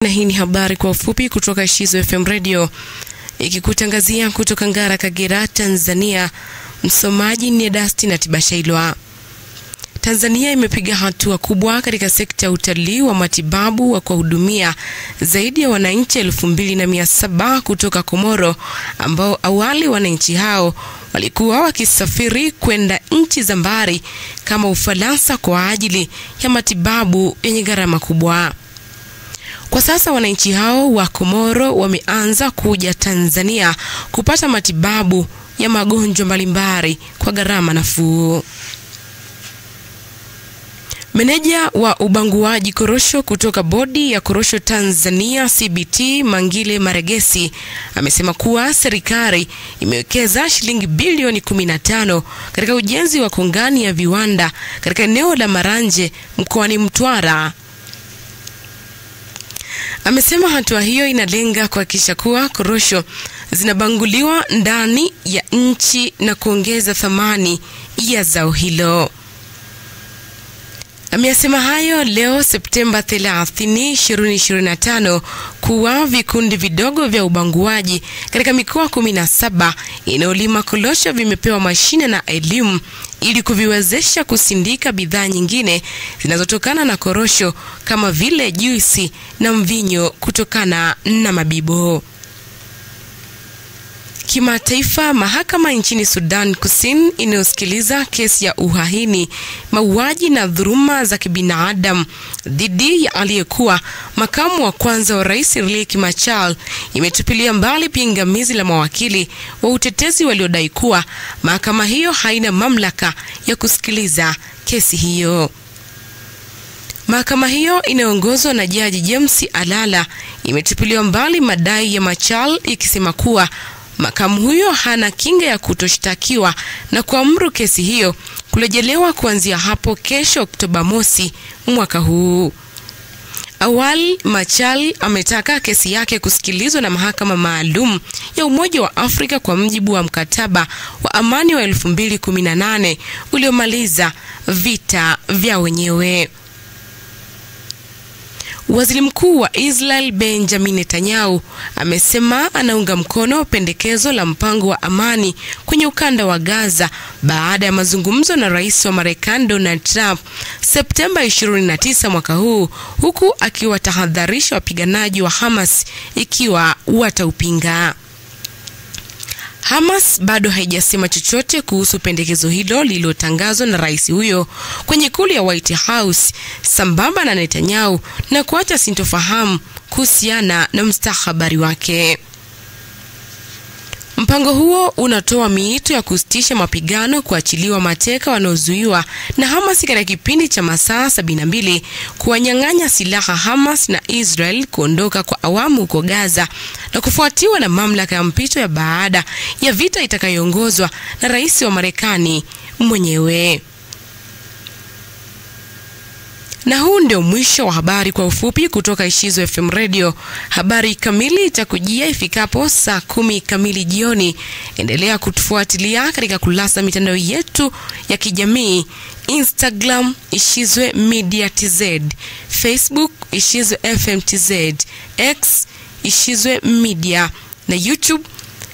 Na hii ni habari kwa ufupi kutoka Ishizo FM Radio, ikikutangazia kutoka Ngara, Kagera, Tanzania. Msomaji ni Dustin Atibashailwa. Tanzania imepiga hatua kubwa katika sekta ya utalii wa matibabu wa kuhudumia zaidi ya wananchi 2700 kutoka Komoro, ambao awali wananchi hao walikuwa wakisafiri kwenda nchi za mbali kama Ufaransa kwa ajili ya matibabu yenye gharama kubwa. Kwa sasa wananchi hao wa Komoro wameanza kuja Tanzania kupata matibabu ya magonjwa mbalimbali kwa gharama nafuu. Meneja wa ubanguaji korosho kutoka Bodi ya Korosho Tanzania CBT Mangile Maregesi amesema kuwa serikali imewekeza shilingi bilioni 15 katika ujenzi wa kongani ya viwanda katika eneo la Maranje mkoani Mtwara. Amesema hatua hiyo inalenga kuhakikisha kuwa korosho zinabanguliwa ndani ya nchi na kuongeza thamani ya zao hilo. Amesema hayo leo Septemba 30, 2025 kuwa vikundi vidogo vya ubanguaji katika mikoa 17 inayolima korosho vimepewa mashine na elimu ili kuviwezesha kusindika bidhaa nyingine zinazotokana na korosho kama vile juisi na mvinyo kutokana na mabibo. Kimataifa, mahakama nchini Sudan Kusini inayosikiliza kesi ya uhaini, mauaji na dhuluma za kibinadamu dhidi ya aliyekuwa makamu wa kwanza wa rais Riek Machar imetupilia mbali pingamizi la mawakili wa utetezi waliodai kuwa mahakama hiyo haina mamlaka ya kusikiliza kesi hiyo. Mahakama hiyo inaongozwa na Jaji James Alala imetupilia mbali madai ya Machar ikisema kuwa makamu huyo hana kinga ya kutoshtakiwa na kuamuru kesi hiyo kurejelewa kuanzia hapo kesho Oktoba 1 mwaka huu. Awali Machar ametaka kesi yake kusikilizwa na mahakama maalum ya Umoja wa Afrika kwa mjibu wa mkataba wa amani wa 2018 uliomaliza vita vya wenyewe. Waziri Mkuu wa Israel Benjamin Netanyahu amesema anaunga mkono pendekezo la mpango wa amani kwenye ukanda wa Gaza baada ya mazungumzo na rais wa Marekani Donald Trump Septemba 29 mwaka huu, huku akiwatahadharisha wapiganaji wa Hamas ikiwa wataupinga. Hamas bado haijasema chochote kuhusu pendekezo hilo lililotangazwa na rais huyo kwenye ikulu ya White House sambamba na Netanyahu, na kuacha sintofahamu kuhusiana na mustakabali wake. Mpango huo unatoa miito ya kusitisha mapigano, kuachiliwa mateka wanaozuiwa na Hamas katika kipindi cha masaa 72, kuwanyang'anya silaha Hamas na Israel, kuondoka kwa awamu huko Gaza na kufuatiwa na mamlaka ya mpito ya baada ya vita itakayoongozwa na rais wa Marekani mwenyewe. Na huu ndio mwisho wa habari kwa ufupi kutoka Ishizo FM Radio. Habari kamili itakujia ifikapo saa 10 kamili jioni. Endelea kutufuatilia katika kurasa mitandao yetu ya kijamii: Instagram Ishizwe Media TZ, Facebook Ishizwe FM TZ, X Ishizwe Media na YouTube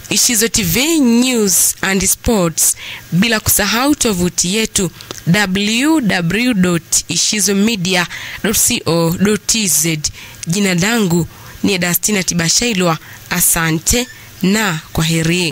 Ishizo TV News and Sports, bila kusahau tovuti yetu www.ishizomedia.co.tz. Jina langu ni Dustin Atibashailwa. Asante na kwaheri.